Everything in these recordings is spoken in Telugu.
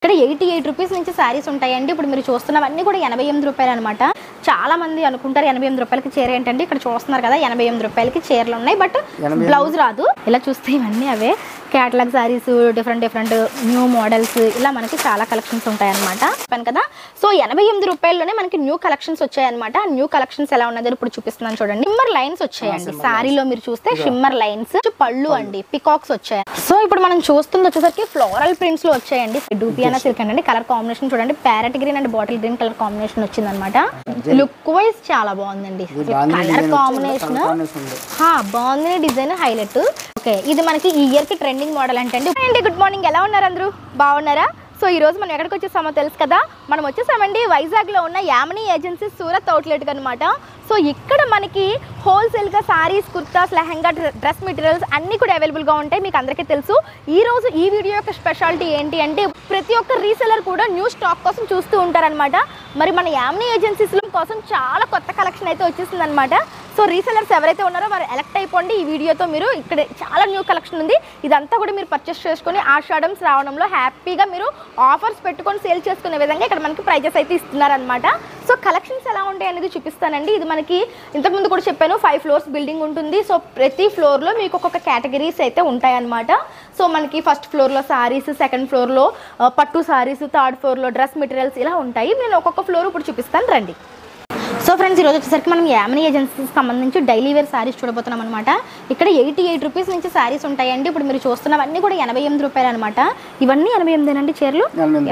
ఇక్కడ 88 రూపీస్ నుంచి సారీస్ ఉంటాయండి. ఇప్పుడు మీరు చూస్తున్నవన్నీ కూడా 88 రూపాయలు అనమాట. చాలా మంది అనుకుంటారు 88 రూపాయలకి చీర ఏంటండి, ఇక్కడ చూస్తున్నారు కదా 88 రూపాయలకి చీరలు ఉన్నాయి, బట్ బ్లౌజ్ రాదు. ఇలా చూస్తే ఇవన్నీ అవే catalogue saris, different new models, ఇలా మనకి చాలా కలెక్షన్స్ ఉంటాయన్నమాట. చెప్పాను కదా, సో 88 రూపాయల్లోనే మనకి న్యూ కలెక్షన్స్ వచ్చాయన్నమాట. న్యూ కలెక్షన్స్ ఎలా ఉన్నది ఇప్పుడు చూపిస్తున్నాను చూడండి. షిమ్మర్ లైన్స్ వచ్చాయండి సారీలో, మీరు చూస్తే షిమ్మర్ లైన్స్, పళ్ళు అండి పికాక్స్ వచ్చాయి. సో ఇప్పుడు మనం చూస్తుంది వచ్చేసరికి ఫ్లోరల్ ప్రింట్స్ లో వచ్చాయండి. డూపియానా సిల్క్ అండి, కలర్ కాంబినేషన్ చూడండి, parrot green and bottle green colour combination వచ్చింది అనమాట. లుక్ వైజ్ చాలా బాగుందండి, కలర్ కాంబినేషన్ బాగుంది, డిజైన్ హైలైట్. ఓకే, ఇది మనకి ఈ ఇయర్ కి ట్రెండింగ్ మోడల్ అంటే. గుడ్ మార్నింగ్, ఎలా ఉన్నారు అందరూ, బాగున్నారా? సో ఈ రోజు మనం ఎక్కడికి వచ్చేసామో తెలుసు కదా, మనం వచ్చేసామండి వైజాగ్ లో ఉన్న యామినీ ఏజెన్సీ సూరత్ అవుట్లెట్ అనమాట. సో ఇక్కడ మనకి హోల్సేల్ గా సారీస్, కుర్తాస్, లెహంగా, డ్రెస్ మెటీరియల్స్ అన్ని కూడా అవైలబుల్ గా ఉంటాయి. మీకు అందరికీ తెలుసు. ఈ రోజు ఈ వీడియో యొక్క స్పెషాలిటీ ఏంటి అంటే, ప్రతి ఒక్క రీసెలర్ కూడా న్యూ స్టాక్ కోసం చూస్తూ ఉంటారనమాట. మరి మన యామినీ ఏజెన్సీస్ కోసం చాలా కొత్త కలెక్షన్ అయితే వచ్చేసింది అనమాట. సో రీసెలర్స్ ఎవరైతే ఉన్నారో వారు ఎలక్ట్ అయిపోండి. ఈ వీడియోతో మీరు ఇక్కడ చాలా న్యూ కలెక్షన్ ఉంది, ఇదంతా కూడా మీరు పర్చేస్ చేసుకొని ఆషాఢం శ్రావణంలో హ్యాపీగా మీరు ఆఫర్స్ పెట్టుకొని సేల్ చేసుకునే విధంగా ఇక్కడ మనకి ప్రైజెస్ అయితే ఇస్తున్నారనమాట. సో కలెక్షన్స్ ఎలా ఉంటాయి అనేది చూపిస్తానండి. ఇది మనకి ఇంతకుముందు కూడా చెప్పాను, 5 ఫ్లోర్స్ బిల్డింగ్ ఉంటుంది. సో ప్రతి ఫ్లోర్లో మీకు ఒక్కొక్క కేటగిరీస్ అయితే ఉంటాయన్నమాట. సో మనకి ఫస్ట్ ఫ్లోర్లో సారీస్, సెకండ్ ఫ్లోర్లో పట్టు సారీస్, థర్డ్ ఫ్లోర్లో డ్రెస్ మెటీరియల్స్ ఇలా ఉంటాయి. నేను ఒక్కొక్క ఫ్లోర్ ఇప్పుడు చూపిస్తాను రండి. సో ఫ్రెండ్స్, ఈరోజు వచ్చేసరికి మనం యామినీ ఏజెన్సీకి సంబంధించి డైలీ వేర్ సారీస్ చూడబోతున్నాం అనమాట. ఇక్కడ 88 రూపీస్ నుంచి సారీస్ ఉంటాయండి. ఇప్పుడు మీరు చూస్తున్నవన్నీ కూడా 88 రూపాయలు అనమాట. ఇవన్నీ 88 అండి చీరలు,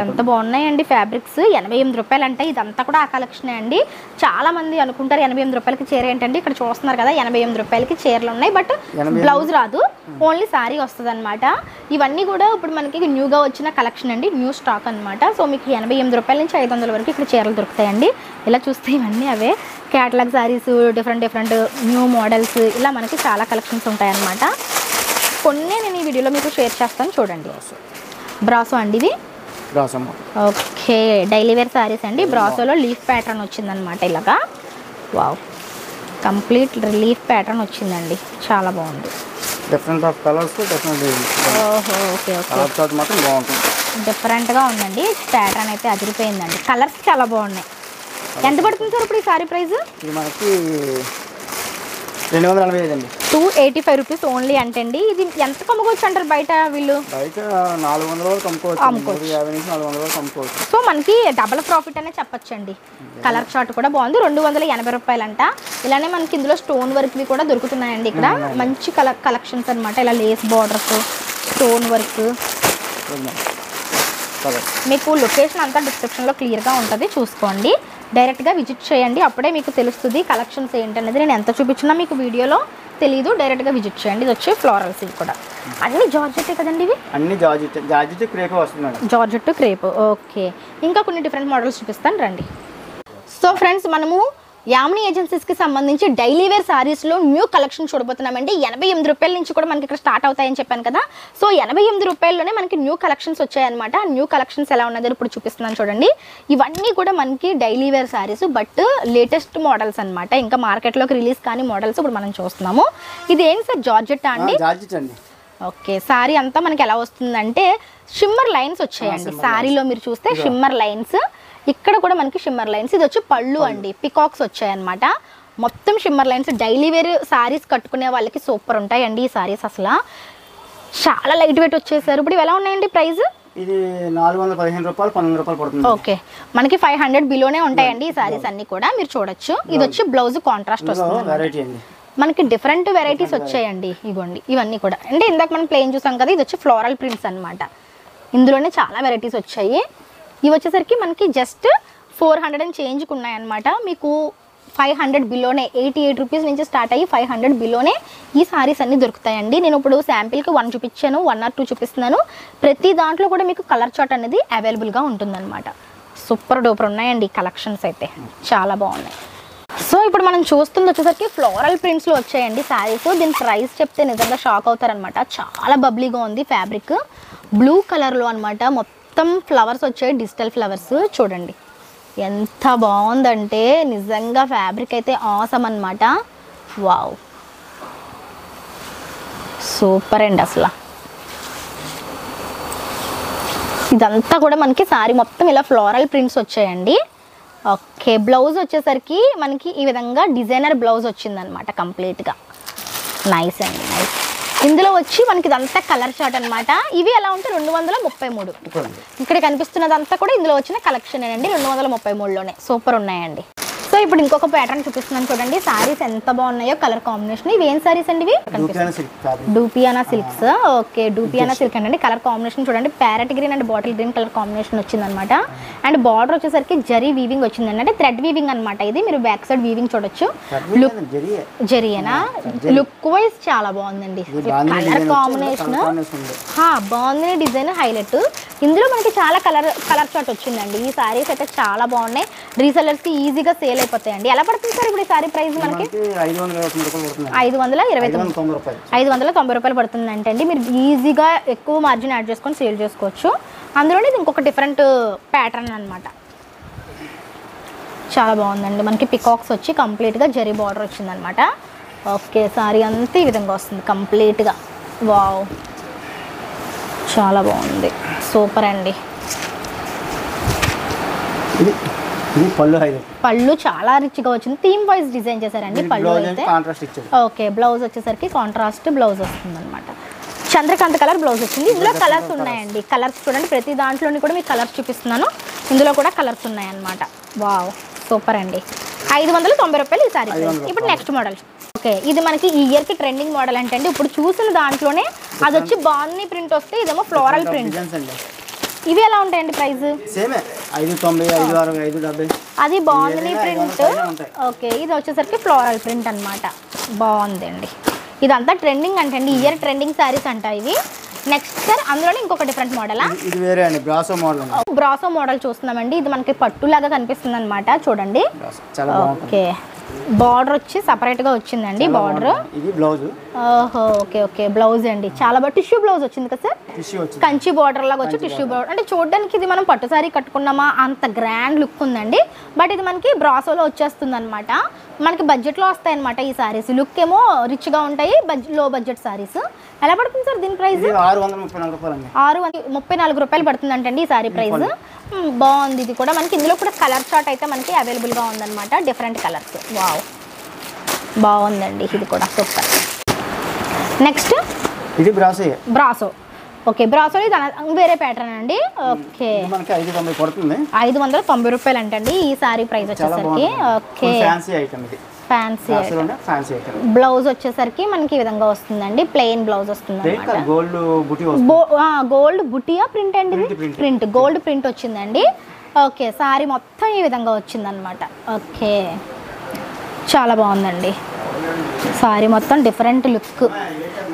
ఎంత బాగున్నాయండి ఫ్యాబ్రిక్స్. 88 రూపాయలు అంటే ఇదంతా కూడా ఆ కలెక్షనే అండి. చాలా మంది అనుకుంటారు 88 రూపాయలకి చీర ఏంటండి, ఇక్కడ చూస్తున్నారు కదా 88 రూపాయలకి చీరలు ఉన్నాయి, బట్ బ్లౌజ్ రాదు, ఓన్లీ సారీ వస్తుంది అనమాట. ఇవన్నీ కూడా ఇప్పుడు మనకి న్యూగా వచ్చిన కలెక్షన్ అండి, న్యూ స్టాక్ అనమాట. సో మీకు 88 రూపాయల నుంచి 500 వరకు ఇక్కడ చీరలు దొరుకుతాయండి. ఇలా చూస్తే ఇవన్నీ అవే catalogue saris, different new models, ఇలా మనకి చాలా కలెక్షన్స్ ఉంటాయన్నమాట. కొన్ని నేను ఈ వీడియోలో మీకు షేర్ చేస్తాను చూడండి. బ్రాసో అండి ఇది, ఓకే డైలీ వేర్ సారీస్ అండి. బ్రాసోలో లీఫ్ ప్యాటర్న్ వచ్చిందనమాట, ఇలాగా వావ్, కంప్లీట్ లీఫ్ ప్యాటర్న్ వచ్చిందండి, చాలా బాగుంది. డిఫరెంట్ ఆఫ్ కలర్స్, ఓహో ఓకే ఓకే, డిఫరెంట్గా ఉందండి. ప్యాటర్న్ అయితే అదిరిపోయిందండి, కలర్స్ చాలా బాగున్నాయి. ఎంత పడుతుంది సార్ ఇప్పుడు ఈ సారీ ప్రైస్? ఇది మనకి 245 అండి, 285 రూపీస్ ఓన్లీ అంటండి. ఇది ఎంత కమ్ముకోవచ్చు అంటారు బయట? వీళ్ళు బయట 400 వరకు అమ్ముకోవచ్చు, 50 నుంచి 400 వరకు అమ్ముకోవచ్చు. సో మనకి డబల్ ప్రాఫిట్ అనే చెప్పొచ్చండి. కలర్ చార్ట్ కూడా బాగుంది, 280 రూపాయలు అంట. ఇలానే మనకి ఇందులో స్టోన్ వర్క్వి కూడా దొరుకుతున్నాయండి. ఇక్కడ మంచి కలెక్షన్స్ అనమాట, ఇలా లేస్ బార్డర్స్, స్టోన్ వర్క్. మీకు లొకేషన్ అంతా డిస్క్రిప్షన్లో క్లియర్గా ఉంటుంది, చూసుకోండి. డైరెక్ట్గా విజిట్ చేయండి, అప్పుడే మీకు తెలుస్తుంది కలెక్షన్స్ ఏంటనేది. నేను ఎంత చూపించినా మీకు వీడియోలో తెలీదు, డైరెక్ట్గా విజిట్ చేయండి. ఇది వచ్చి ఫ్లోరల్స్, ఇవి కూడా అన్ని జార్జెట్ కదండి, ఇవి అన్ని జార్జెట్ క్రేప్ వస్తుంది మేడం, జార్జెట్ క్రేప్. ఓకే, ఇంకా కొన్ని డిఫరెంట్ మోడల్స్ చూపిస్తాను రండి. సో ఫ్రెండ్స్, మనము యామినీ ఏజెన్సీస్కి సంబంధించి డైలీ వేర్ సారీస్లో న్యూ కలెక్షన్ చూడబోతున్నామండి. 88 రూపాయల నుంచి కూడా మనకి ఇక్కడ స్టార్ట్ అవుతాయని చెప్పాను కదా. సో 88 రూపాయల్లోనే మనకి న్యూ కలెక్షన్స్ వచ్చాయన్నమాట. న్యూ కలెక్షన్స్ ఎలా ఉన్నది ఇప్పుడు చూపిస్తున్నాను చూడండి. ఇవన్నీ కూడా మనకి daily wear saris, but latest models అనమాట. ఇంకా మార్కెట్లోకి రిలీజ్ కానీ మోడల్స్ ఇప్పుడు మనం చూస్తున్నాము. ఇది ఏంటి సార్, జార్జెట్ అండి? జార్జెట్ అండి. ఓకే, సారీ అంతా మనకి ఎలా వస్తుందంటే షిమ్మర్ లైన్స్ వచ్చాయండి సారీలో, మీరు చూస్తే షిమ్మర్ లైన్స్. ఇక్కడ కూడా మనకి షిమ్మర్ లైన్స్. ఇది వచ్చి పళ్ళు అండి, పికాక్స్ వచ్చాయన్నమాట. మొత్తం shimmer lines. Daily wear saris కట్టుకునే వాళ్ళకి సూపర్ ఉంటాయండి ఈ సారీస్, అసలు చాలా లైట్ వెయిట్ వచ్చేసారు. ఇప్పుడు ఎలా ఉన్నాయండి ప్రైస్? ఇది 415 రూపాయలు, 12 రూపాయలు పడుతుంది. ఓకే, మనకి 500 బిలోనే ఉంటాయండి ఈ సారీస్ అన్ని కూడా, మీరు చూడొచ్చు. ఇది వచ్చి బ్లౌజ్ కాంట్రాస్ట్ వస్తుంది, మనకి డిఫరెంట్ వెరైటీస్ వచ్చాయండి. ఇవ్వండి, ఇవన్నీ కూడా అంటే ఇందాక మనం ప్లెయిన్ చూసాం కదా, ఇది వచ్చి ఫ్లోరల్ ప్రింట్స్ అనమాట. ఇందులోనే చాలా వెరైటీస్ వచ్చాయి. ఇవి వచ్చేసరికి మనకి జస్ట్ 400 అండ్ చేంజ్కి ఉన్నాయన్నమాట. మీకు 500 బిలోనే, 88 రూపీస్ నుంచి స్టార్ట్ అయ్యి 500 బిలోనే ఈ సారీస్ అన్నీ దొరుకుతాయండి. నేను ఇప్పుడు శాంపిల్కి 1 చూపించాను, 1 or 2 చూపిస్తున్నాను. ప్రతి దాంట్లో కూడా మీకు కలర్ చార్ట్ అనేది అవైలబుల్గా ఉంటుందన్నమాట. సూపర్ డూపర్ ఉన్నాయండి కలెక్షన్స్ అయితే, చాలా బాగున్నాయి. సో ఇప్పుడు మనం చూస్తుంది వచ్చేసరికి ఫ్లోరల్ ప్రింట్స్లో వచ్చాయండి సారీస్. దీని ప్రైస్ చెప్తే నిజంగా షాక్ అవుతారనమాట. చాలా బబ్లీగా ఉంది ఫ్యాబ్రిక్, బ్లూ కలర్లో అనమాట. మొత్తం ఫ్లవర్స్ వచ్చాయి, డిజిటల్ ఫ్లవర్స్. చూడండి ఎంత బాగుందంటే నిజంగా ఫ్యాబ్రిక్ అయితే ఆసమ్ అనమాట. వావ్, సూపర్ అండి అసలు. ఇదంతా కూడా మనకి సారీ మొత్తం ఇలా ఫ్లోరల్ ప్రింట్స్ వచ్చాయండి. ఓకే, బ్లౌజ్ వచ్చేసరికి మనకి ఈ విధంగా డిజైనర్ బ్లౌజ్ వచ్చిందనమాట కంప్లీట్గా. నైస్ అండి, నైస్. ఇందులో వచ్చి మనకి ఇదంతా కలర్ చార్ట్ అనమాట. ఇవి ఎలా ఉంటే 233. ఇక్కడ కనిపిస్తున్నదంతా కూడా ఇందులో వచ్చిన కలెక్షన్ అండి, 233లోనే. సూపర్ ఉన్నాయండి. సో ఇప్పుడు ఇంకొక ప్యాటర్న్ చూపిస్తున్నాను చూడండి. సారీస్ ఎంత బాగున్నాయో కలర్ కాంబినేషన్. ఇవి ఏం సారీస్ అండి? ఇవి డూపియానా సిల్క్స్. ఓకే, డూపియానా సిల్క్ అండి. కలర్ కాంబినేషన్ చూడండి, parrot green and bottle green colour combination వచ్చిందనమాట. అండ్ బార్డర్ వచ్చేసరికి జరీ వీవింగ్ వచ్చిందండి, అంటే థ్రెడ్ వీవింగ్ అనమాట. ఇది మీరు బ్యాక్ సైడ్ వీవింగ్ చూడొచ్చు. లుక్ జరీయేనా? లుక్ వైజ్ చాలా బాగుందండి. కలర్ కాంబినేషన్ బాగుంది, డిజైన్ హైలైట్. ఇందులో మనకి చాలా కలర్ చార్ట్ వచ్చిందండి. ఈ సారీస్ అయితే చాలా బాగున్నాయి, రీసెల్లర్స్ కి ఈజీగా సేల్ అయిపోతాయండి. ఎలా పడుతుంది సార్ ఇప్పుడు ఈ సారీ ప్రైస్? మనకి 590 రూపాయలు పడుతుంది అంటే మీరు ఈజీగా ఎక్కువ మార్జిన్ యాడ్ చేసుకొని సేల్ చేసుకోవచ్చు. అందులోనే ఇది ఇంకొక డిఫరెంట్ ప్యాటర్న్ అనమాట. చాలా బాగుందండి. మనకి పికాక్స్ వచ్చి కంప్లీట్గా జరీ బార్డర్ వచ్చిందనమాట. ఓకే, సారీ అంతా ఈ విధంగా వస్తుంది కంప్లీట్గా. వావ్, చాలా బాగుంది, సూపర్ అండి. పళ్ళు చాలా రిచ్గా వచ్చింది, థీమ్ వైజ్ డిజైన్ చేశారండి. పళ్ళు అయితే ఓకే, బ్లౌజ్ వచ్చేసరికి కాంట్రాస్ట్ బ్లౌజ్ వస్తుంది అనమాట. చంద్రకాంత్ కలర్ బ్లౌజ్ వచ్చింది. ఇందులో కలర్స్ ఉన్నాయండి. కలర్స్ చూడండి, ప్రతి దాంట్లోని కూడా మీకు కలర్స్ చూపిస్తున్నాను. ఇందులో కూడా కలర్స్ ఉన్నాయన్నమాట. వావ్, సూపర్ అండి. 590 రూపాయలు ఈ సారీ. ఇప్పుడు నెక్స్ట్ మోడల్. ఓకే, ఇది మనకి ఈ ఇయర్కి ట్రెండింగ్ మోడల్ అంటే అండి. ఇప్పుడు చూసిన దాంట్లోనే అది వచ్చి బాగుంది ప్రింట్ వస్తే, ఇదేమో ఫ్లోరల్ ప్రింట్. ఇవి ఎలా ఉంటాయండి ప్రైస్? అది బాగుంది ప్రింట్. ఓకే, ఇది వచ్చేసరికి ఫ్లోరల్ ప్రింట్ అనమాట. బాగుందండి. ఇదంతా ట్రెండింగ్ అంటే అండి, ఇయర్ ట్రెండింగ్ శారీస్ అంట ఇవి. నెక్స్ట్ సార్ అందులోనే ఇంకొక డిఫరెంట్ మోడల్. ఇది వేరే అండి, బ్రాసో మోడల్. బ్రాసో మోడల్ చూస్తున్నామండి. ఇది మనకి పట్టులాగా కనిపిస్తుంది అనమాట. చూడండి. ఓకే, బార్డర్ వచ్చి సపరేట్ గా వచ్చిందండి. బార్డర్ ఇది బ్లౌజ్. ఓహో, ఓకే ఓకే, బ్లౌజ్ అండి. చాలా బాగా టిష్యూ బ్లౌజ్ వచ్చింది కదా సార్? కంచి బార్డర్ లాగా వచ్చి టిష్యూ బార్డర్. అంటే చూడడానికి ఇది మనం పట్టు సారీ కట్టుకున్నామా అంత గ్రాండ్ లుక్ ఉందండి. బట్ ఇది మనకి బ్రాసోలో వచ్చేస్తుంది అనమాట. మనకి బడ్జెట్లో వస్తాయి అనమాట ఈ సారీస్. లుక్ ఏమో రిచ్ గా ఉంటాయి, లో బడ్జెట్ సారీస్. ఎలా పడుతుంది సార్ దీని ప్రైస్? 634 రూపాయలు పడుతుంది అంటే ఈ సారీ ప్రైస్. బాగుంది. ఇది కూడా మనకి ఇందులో కూడా కలర్ చార్ట్ అయితే మనకి అవైలబుల్గా ఉందన్నమాట, డిఫరెంట్ కలర్స్. వావ్, బాగుందండి. ఇది కూడా సూపర్. నెక్స్ట్ ఇది బ్రాసో. ఓకే, బ్రాసో ఇది వేరే ప్యాటర్న్ అండి. ఓకే, 590 రూపాయలు అంటండి ఈ సారీ ప్రైస్ వచ్చేసరికి. ఓకే, ఫ్యాన్సీ బ్లౌజ్ వచ్చేసరికి మనకి ఈ విధంగా వస్తుందండి. ప్లెయిన్ బ్లౌజ్ వస్తుంది. గోల్డ్ బుటియా ప్రింట్ అండి? ప్రింట్, గోల్డ్ ప్రింట్ వచ్చిందండి. ఓకే, సారీ మొత్తం ఈ విధంగా వచ్చిందనమాట. ఓకే, చాలా బాగుందండి. సారీ మొత్తం డిఫరెంట్ లుక్.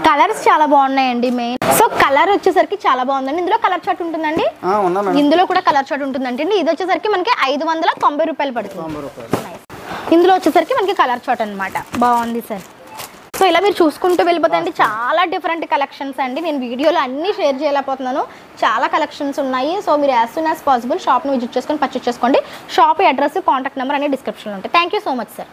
కలర్స్ చాలా బాగున్నాయండి. మెయిన్ సో కలర్ వచ్చేసరికి చాలా బాగుందండి. ఇందులో కలర్ చార్ట్ ఉంటుందండి? ఇందులో కూడా కలర్ చార్ట్ ఉంటుందండి. ఇది వచ్చేసరికి మనకి 590 రూపాయలు పడుతుంది. ఇందులో వచ్చేసరికి మనకి కలర్ చార్ట్ అనమాట. బాగుంది సార్. సో ఇలా మీరు చూసుకుంటూ వెళ్ళిపోతాయండి. చాలా డిఫరెంట్ కలెక్షన్స్ అండి. నేను వీడియోలో అన్నీ షేర్ చేయలేకపోతున్నాను, చాలా కలెక్షన్స్ ఉన్నాయి. సో మీరు యాజ్ సూన్ యాజ్ పాసిబుల్ షాప్ని విజిట్ చేసుకొని పర్చేస్ చేసుకోండి. షాప్ అడ్రస్, కాంటాక్ట్ నెంబర్ అనే డిస్క్రిప్షన్లో ఉంటాయి. Thank you so much sir.